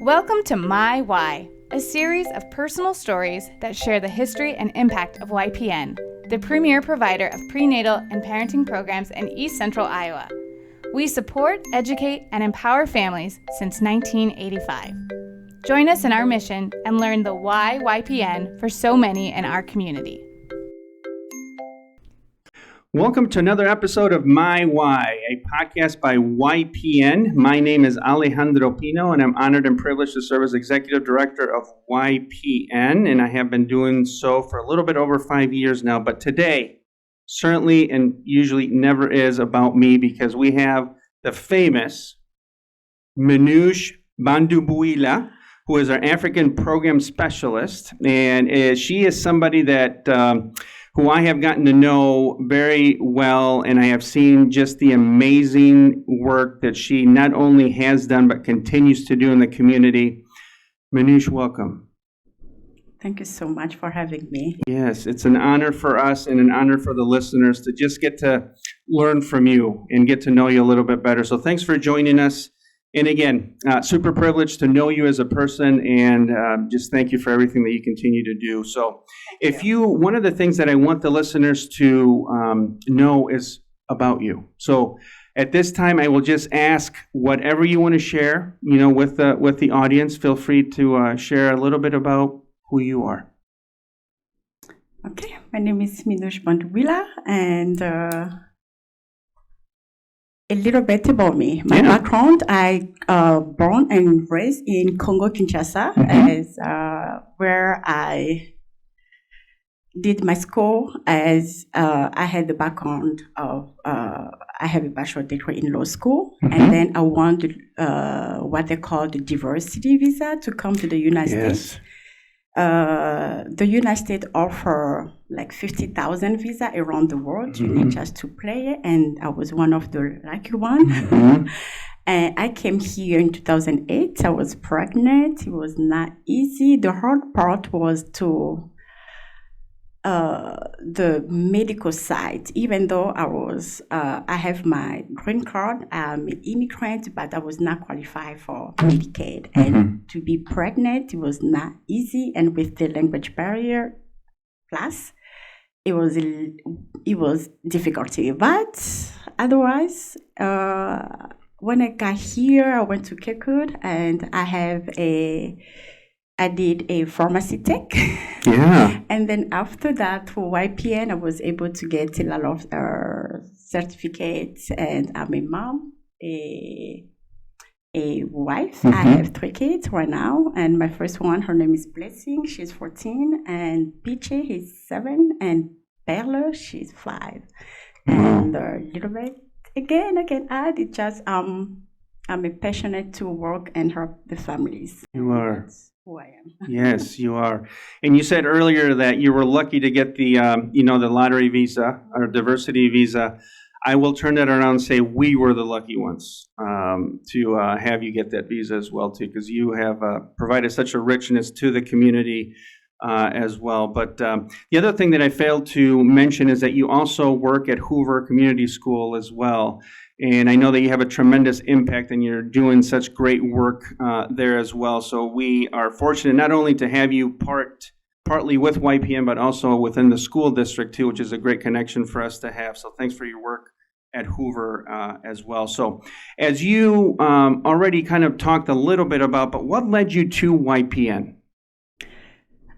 Welcome to My Y, a series of personal stories that share the history and impact of YPN, the premier provider of prenatal and parenting programs in East Central Iowa. We support, educate, and empower families since 1985. Join us in our mission and learn the why YPN for so many in our community. Welcome to another episode of My Y, a podcast by YPN. My name is Alejandro Pino, and I'm honored and privileged to serve as Executive Director of YPN, and I have been doing so for a little bit over 5 years now. But today, certainly and usually never is about me, because we have the famous Minouche Bandubuila, who is our African Program Specialist, and she is somebody that who I have gotten to know very well, and I have seen just the amazing work that she not only has done, but continues to do in the community. Minouche, welcome. Thank you so much for having me. Yes, it's an honor for us and an honor for the listeners to just get to learn from you and get to know you a little bit better. So thanks for joining us. And again, super privileged to know you as a person, and just thank you for everything that you continue to do. So one of the things that I want the listeners to know is about you. So at this time, I will just ask whatever you want to share, with the audience. Feel free to share a little bit about who you are. Okay, my name is Minouche Bandubuila, and a little bit about me. My background, I born and raised in Congo, Kinshasa, as where I did my school. As I had the background of I have a bachelor's degree in law school, and then I wanted what they call the diversity visa to come to the United States. The United States offer like 50,000 visa around the world. You need just to play, and I was one of the lucky one. And I came here in 2008. I was pregnant. It was not easy. The hard part was to the medical side. Even though I have my green card, I'm an immigrant, but I was not qualified for Medicaid. And to be pregnant, it was not easy. And with the language barrier, plus, it was difficulty. But otherwise, when I got here, I went to Kirkwood, and I did a pharmacy tech. Yeah. And then after that, for YPN, I was able to get a lot of certificates, and I'm a mom, a wife. I have 3 kids right now, and my first one, her name is Blessing. She's 14, and PJ, he's 7, and Perle, she's 5. And a little bit, again, I can add, it just, I'm a passionate to work and help the families. You are. That's who I am. Yes, you are. And you said earlier that you were lucky to get the, the lottery visa or diversity visa. I will turn that around and say we were the lucky ones to have you get that visa as well, too, because you have provided such a richness to the community as well. But the other thing that I failed to mention is that you also work at Hoover Community School as well. And I know that you have a tremendous impact, and you're doing such great work there as well. So we are fortunate not only to have you partly with YPN, but also within the school district too, which is a great connection for us to have. So thanks for your work at Hoover as well. So as you already kind of talked a little bit about, but what led you to YPN?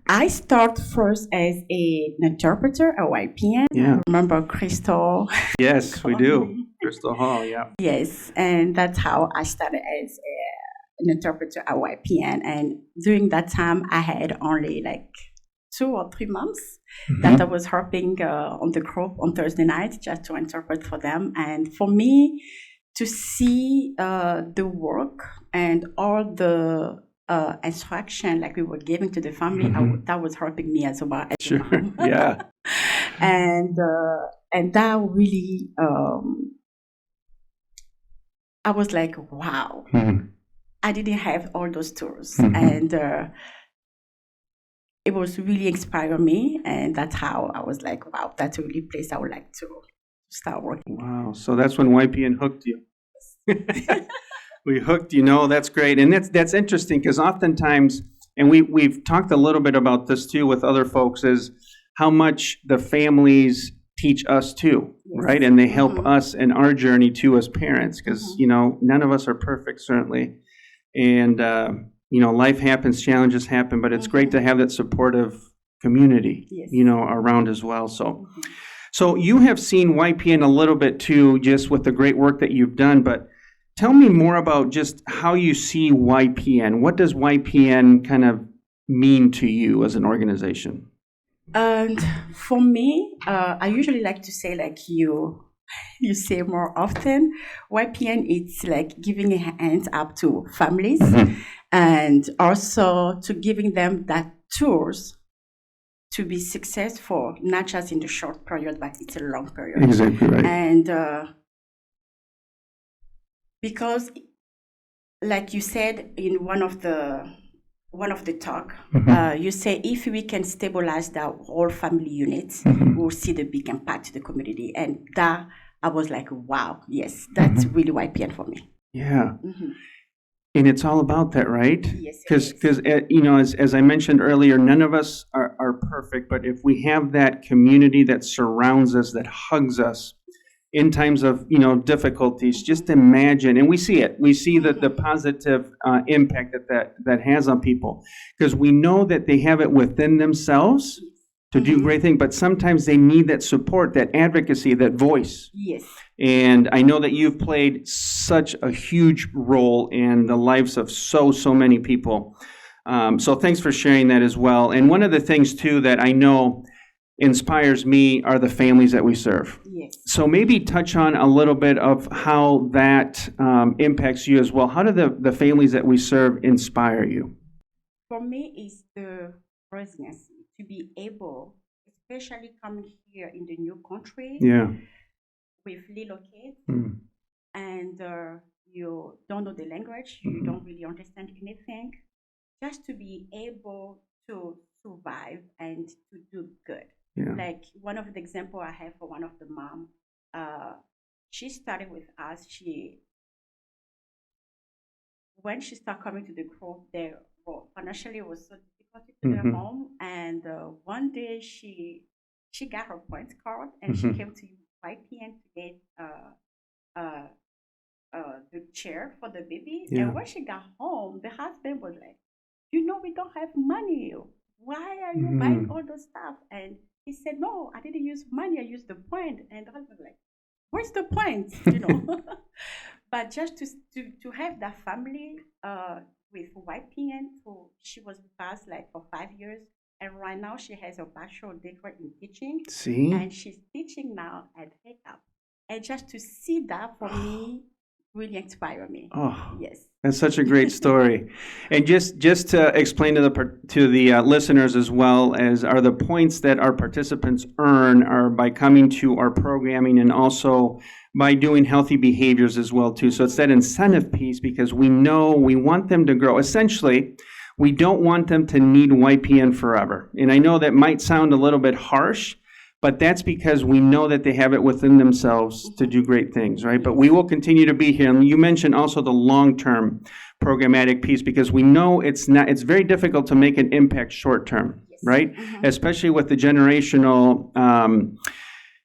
I started first as an interpreter at YPN. Yeah. I remember Crystal. Yes, we do. Crystal Hall, yeah. Yes, and that's how I started as an interpreter at YPN. And during that time, I had only like 2 or 3 months that I was helping on the group on Thursday night just to interpret for them. And for me, to see the work and all the instruction like we were giving to the family, that was helping me as well. Sure, yeah. And that really, I was like, wow. I didn't have all those tools, and it was really inspiring me, and that's how I was like, wow, that's a really place I would like to start working. Wow. So that's when YPN hooked you. We hooked you. No, that's great. And that's interesting because oftentimes, and we've talked a little bit about this too with other folks, is how much the families teach us too, right? And they help us in our journey too as parents because, none of us are perfect, certainly. And, life happens, challenges happen, but it's great to have that supportive community, around as well. So you have seen YPN a little bit too, just with the great work that you've done, but tell me more about just how you see YPN. What does YPN kind of mean to you as an organization? And for me, I usually like to say, like you say more often, YPN, it's like giving a hand up to families and also to giving them that tools to be successful, not just in the short period, but it's a long period. Exactly right. And because, like you said in one of the talk, you say if we can stabilize the whole family units, we'll see the big impact to the community. And that, I was like, wow, yes, that's really YPN for me. Yeah. And it's all about that, right? Yes. Because as I mentioned earlier, none of us are perfect, but if we have that community that surrounds us, that hugs us in times of difficulties, just imagine, and we see it. We see the positive impact that has on people, because we know that they have it within themselves to do great things, but sometimes they need that support, that advocacy, that voice. Yes. And I know that you've played such a huge role in the lives of so many people. So thanks for sharing that as well. And one of the things too that I know inspires me are the families that we serve. Yes. So maybe touch on a little bit of how that impacts you as well. How do the families that we serve inspire you? For me, it's the resilience to be able, especially coming here in the new country with little kids, and you don't know the language, you don't really understand anything, just to be able to survive and to do good. Yeah. Like one of the example I have for one of the mom, she started with us. When she started coming to the group, financially it was so difficult to their home, and one day she got her points card and she came to YPN to get the chair for the baby. And when she got home, the husband was like, we don't have money. Why are you buying all those stuff? And he said, no, I didn't use money. I used the point. And the husband was like, where's the point? But just to have that family with YPN, she was with us like for 5 years. And right now she has a bachelor's degree in teaching. See? And she's teaching now at HECAP. And just to see that for me really inspired me. Oh, yes. That's such a great story. And just to explain to the listeners as well, as are the points that our participants earn are by coming to our programming and also by doing healthy behaviors as well too. So it's that incentive piece, because we know we want them to grow. Essentially, we don't want them to need YPN forever. And I know that might sound a little bit harsh, but that's because we know that they have it within themselves to do great things, right? But we will continue to be here. And you mentioned also the long-term programmatic piece, because we know it's very difficult to make an impact short-term, right? Especially with the generational,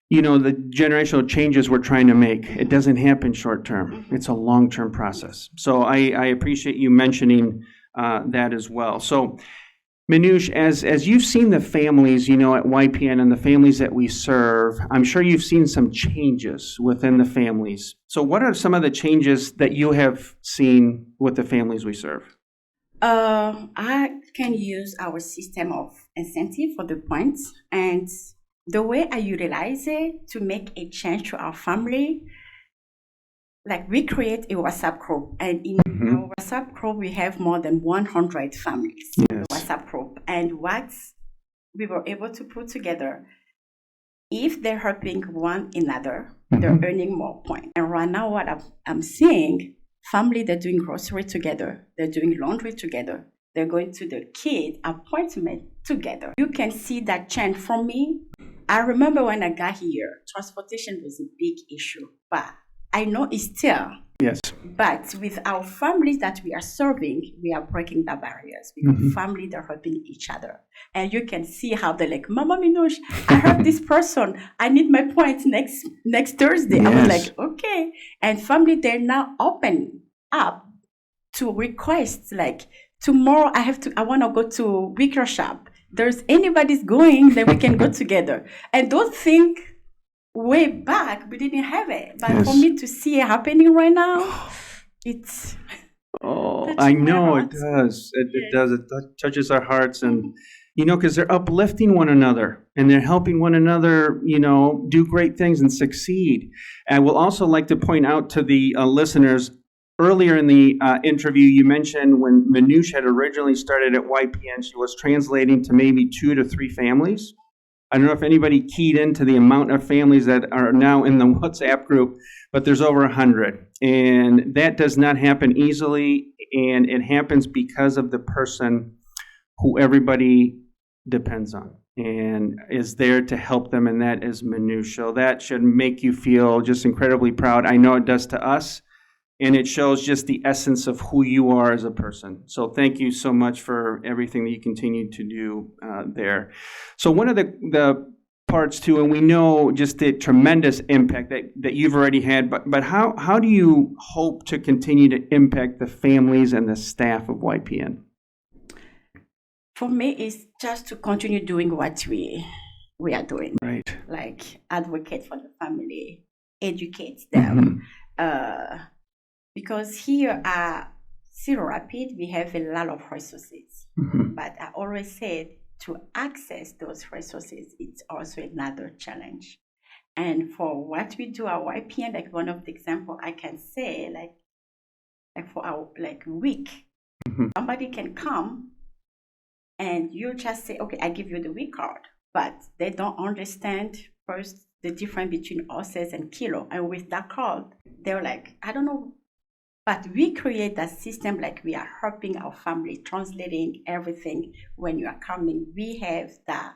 the generational changes we're trying to make. It doesn't happen short-term. It's a long-term process. So I appreciate you mentioning that as well. So Minouche, as you've seen the families, at YPN and the families that we serve, I'm sure you've seen some changes within the families. So what are some of the changes that you have seen with the families we serve? I can use our system of incentive for the points, and the way I utilize it to make a change to our family. Like we create a WhatsApp group, and in our WhatsApp group, we have more than 100 families in the WhatsApp group. And what we were able to put together, if they're helping one another, they're earning more points. And right now, what I'm seeing, family, they're doing grocery together, they're doing laundry together, they're going to the kid appointment together. You can see that change. For me, I remember when I got here, transportation was a big issue, but I know it's still. Yes. But with our families that we are serving, we are breaking the barriers because families are helping each other. And you can see how they're like, Mama Minouche, I heard this person. I need my points next Thursday. Yes. I was like, okay. And family, they're now open up to requests like, tomorrow I want to go to Wicker Shop. There's anybody's going, then we can go together. And those things way back, we didn't have it. But for me to see it happening right now, it's... Oh, I know it does. It does. It touches our hearts. And, because they're uplifting one another and they're helping one another, do great things and succeed. I will also like to point out to the listeners, earlier in the interview, you mentioned when Minouche had originally started at YPN, she was translating to maybe 2 to 3 families. I don't know if anybody keyed into the amount of families that are now in the WhatsApp group, but there's over 100. And that does not happen easily, and it happens because of the person who everybody depends on and is there to help them, and that is Minouche. So that should make you feel just incredibly proud. I know it does to us. And it shows just the essence of who you are as a person. So thank you so much for everything that you continue to do there. So one of the parts too, and we know just the tremendous impact that you've already had, but how do you hope to continue to impact the families and the staff of YPN? For me, it's just to continue doing what we are doing. Right. Like advocate for the family, educate them. Because here at Cedar Rapids, we have a lot of resources. But I always said to access those resources, it's also another challenge. And for what we do at YPN, like one of the example I can say, like for our week, somebody can come and you just say, okay, I give you the week card. But they don't understand first the difference between ounces and kilo. And with that card, they're like, I don't know. But we create that system like we are helping our family, translating everything. When you are coming, we have that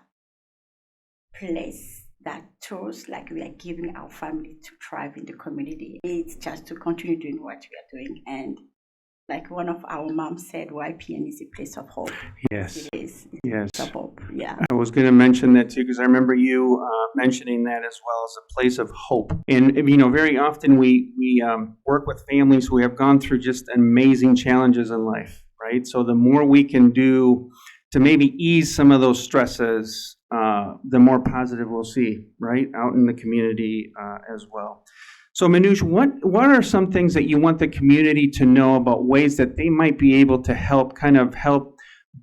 place, that tools like we are giving our family to thrive in the community. It's just to continue doing what we are doing. And like one of our moms said, YPN is a place of hope. Yes. It is. Yes. Of hope. Yeah. I was going to mention that too, because I remember you mentioning that as well as a place of hope. And, very often we work with families who have gone through just amazing challenges in life, right? So the more we can do to maybe ease some of those stresses, the more positive we'll see, right, out in the community as well. So Minouche, what are some things that you want the community to know about ways that they might be able to help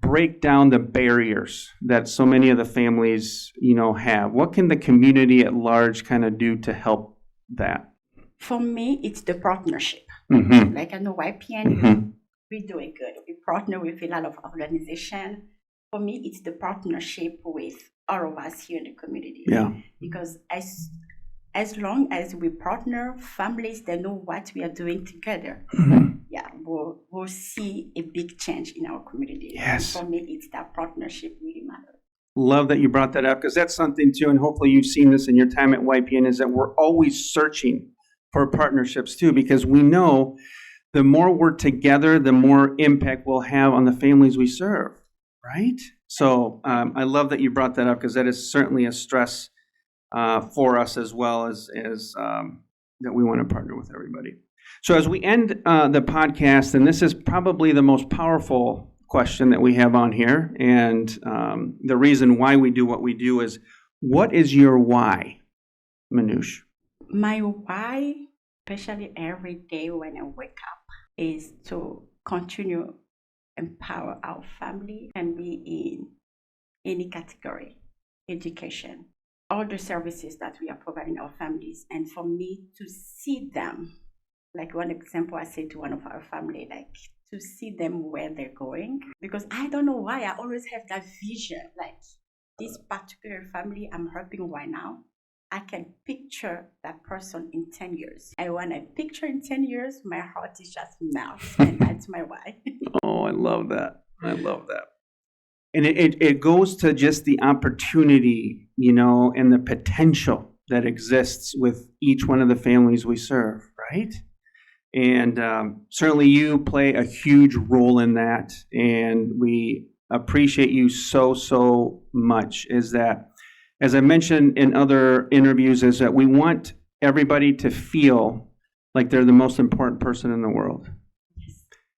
break down the barriers that so many of the families, have? What can the community at large do to help that? For me, it's the partnership. Like I know YPN, we're doing good. We partner with a lot of organizations. For me, it's the partnership with all of us here in the community. Yeah. Because as long as we partner, families, they know what we are doing together. Yeah, we'll see a big change in our community. Yes. And for me, it's that partnership really matters. Love that you brought that up, because that's something too, and hopefully you've seen this in your time at YPN, is that we're always searching for partnerships too, because we know the more we're together, the more impact we'll have on the families we serve, right? So I love that you brought that up, because that is certainly a stress for us as well as that we want to partner with everybody. So as we end the podcast, and this is probably the most powerful question that we have on here, and the reason why we do what we do is, what is your why, Minouche? My why, especially every day when I wake up, is to continue empower our family and be in any category, education, all the services that we are providing our families, and for me to see them, like one example I said to one of our family, like to see them where they're going, because I don't know why I always have that vision, like this particular family I'm helping right now, I can picture that person in 10 years. And when I picture in 10 years, my heart is just melts, and that's my why. Oh, I love that. I love that. And it goes to just the opportunity, and the potential that exists with each one of the families we serve, right? And certainly you play a huge role in that, and we appreciate you so much. Is that, as I mentioned in other interviews, is that we want everybody to feel like they're the most important person in the world.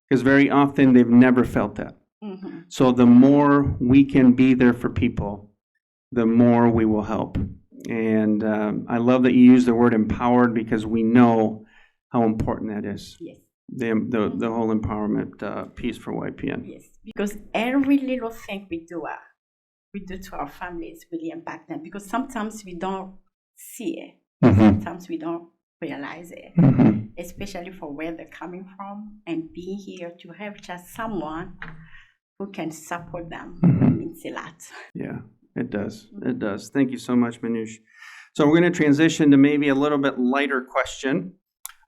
Because very often they've never felt that. Mm-hmm. So the more we can be there for people, the more we will help. And I love that you use the word empowered, because we know how important that is. Yes. The whole empowerment piece for YPN. Yes, because every little thing we do to our families really impact them, because sometimes we don't see it. Mm-hmm. Sometimes we don't realize it, mm-hmm. especially for where they're coming from, and being here to have just someone who can support them, mm-hmm. means a lot. Yeah, it does. It does. Thank you so much, Minouche. So we're going to transition to maybe a little bit lighter question.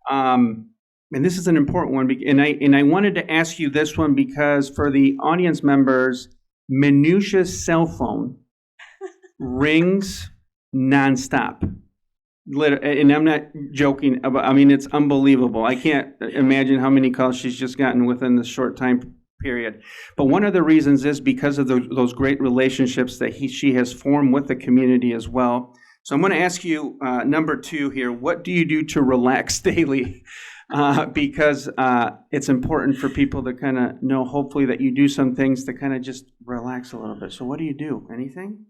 And this is an important one, and I wanted to ask you this one because for the audience members, Minouche's cell phone rings nonstop. And I'm not joking about, it's unbelievable. I can't imagine how many calls she's just gotten within this short time period. But one of the reasons is because of those great relationships that she has formed with the community as well. So I'm going to ask you, number 2 here, what do you do to relax daily? Because it's important for people to kind of know, hopefully, that you do some things to kind of just relax a little bit. So what do you do? Anything?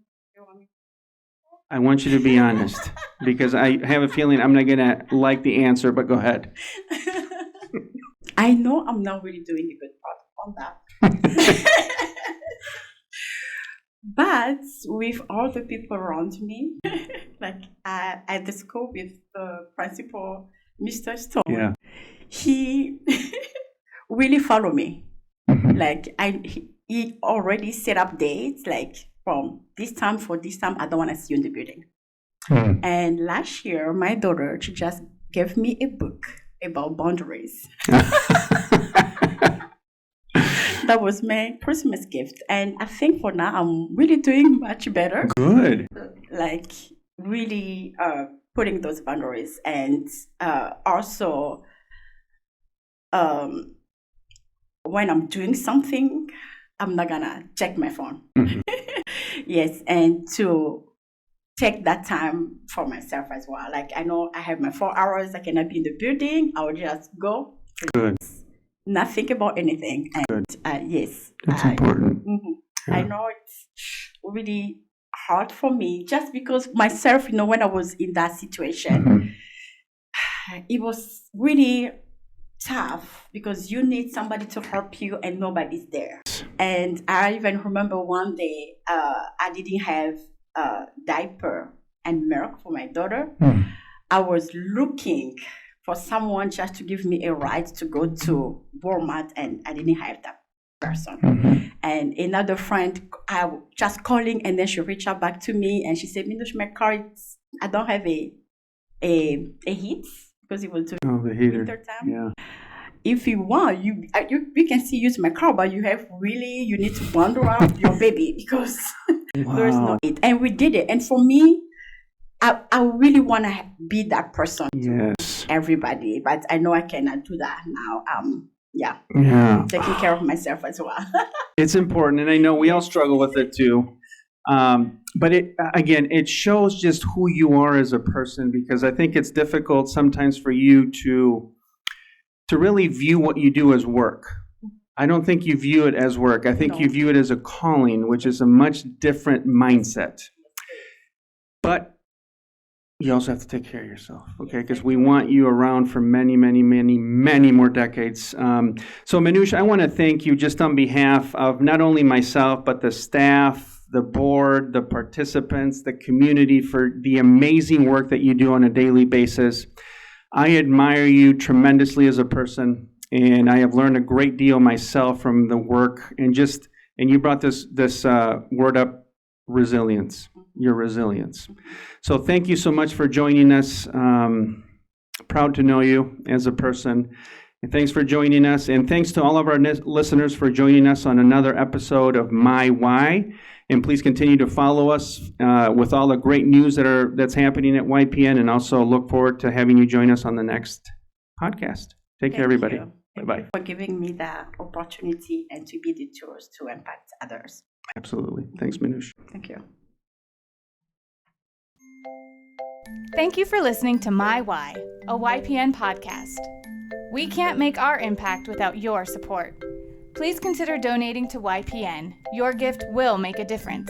I want you to be honest, because I have a feeling I'm not going to like the answer, but go ahead. I know I'm not really doing a good part on that. But with all the people around me, like at the school with the principal, Mr. Stone, yeah. He really followed me. Mm-hmm. Like he already set up dates, like from this time for this time, I don't want to see you in the building. Mm. And last year, my daughter, she just gave me a book about boundaries. That was my Christmas gift. And I think for now, I'm really doing much better. Good. Like really putting those boundaries. And also, when I'm doing something, I'm not going to check my phone. Mm-hmm. Yes, and to take that time for myself as well. Like I know I have my 4 hours, I cannot be in the building. I will just go. Good. Not think about anything. And yes. That's important. Mm-hmm. Yeah. I know it's really hard for me just because myself, when I was in that situation, mm-hmm. It was really tough because you need somebody to help you and nobody's there. And I even remember one day I didn't have diaper and milk for my daughter. Mm. I was looking for someone just to give me a ride to go to Walmart, and I didn't have that person. Mm-hmm. And another friend, I was just calling, and then she reached out back to me and she said, Minouche, my car, I don't have a heat because it was the heater. Winter time. Yeah. If you want, you can still use my car, but you need to wander out your baby because wow. There's no it. And we did it. And for me, I really want to be that person yes. to everybody, but I know I cannot do that now. Yeah. Taking care of myself as well. It's important, and I know we all struggle with it too. But it shows just who you are as a person, because I think it's difficult sometimes for you to really view what you do as work. I don't think you view it as work. I think you view it as a calling, which is a much different mindset. But you also have to take care of yourself, okay? Because we want you around for many, many, many, many more decades. So Minouche, I want to thank you just on behalf of not only myself, but the staff, the board, the participants, the community for the amazing work that you do on a daily basis. I admire you tremendously as a person, and I have learned a great deal myself from the work. And you brought this word up, resilience. Your resilience. So thank you so much for joining us. Proud to know you as a person, And thanks for joining us. And thanks to all of our listeners for joining us on another episode of My Why. And please continue to follow us with all the great news that's happening at YPN, and also look forward to having you join us on the next podcast. Take care, everybody. Bye-bye. Thank you for giving me the opportunity and to be the tools to impact others. Absolutely. Thanks, Minouche. Thank you. Thank you for listening to My Why, a YPN podcast. We can't make our impact without your support. Please consider donating to YPN. Your gift will make a difference.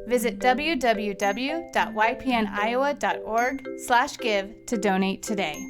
Visit www.ypniowa.org/give to donate today.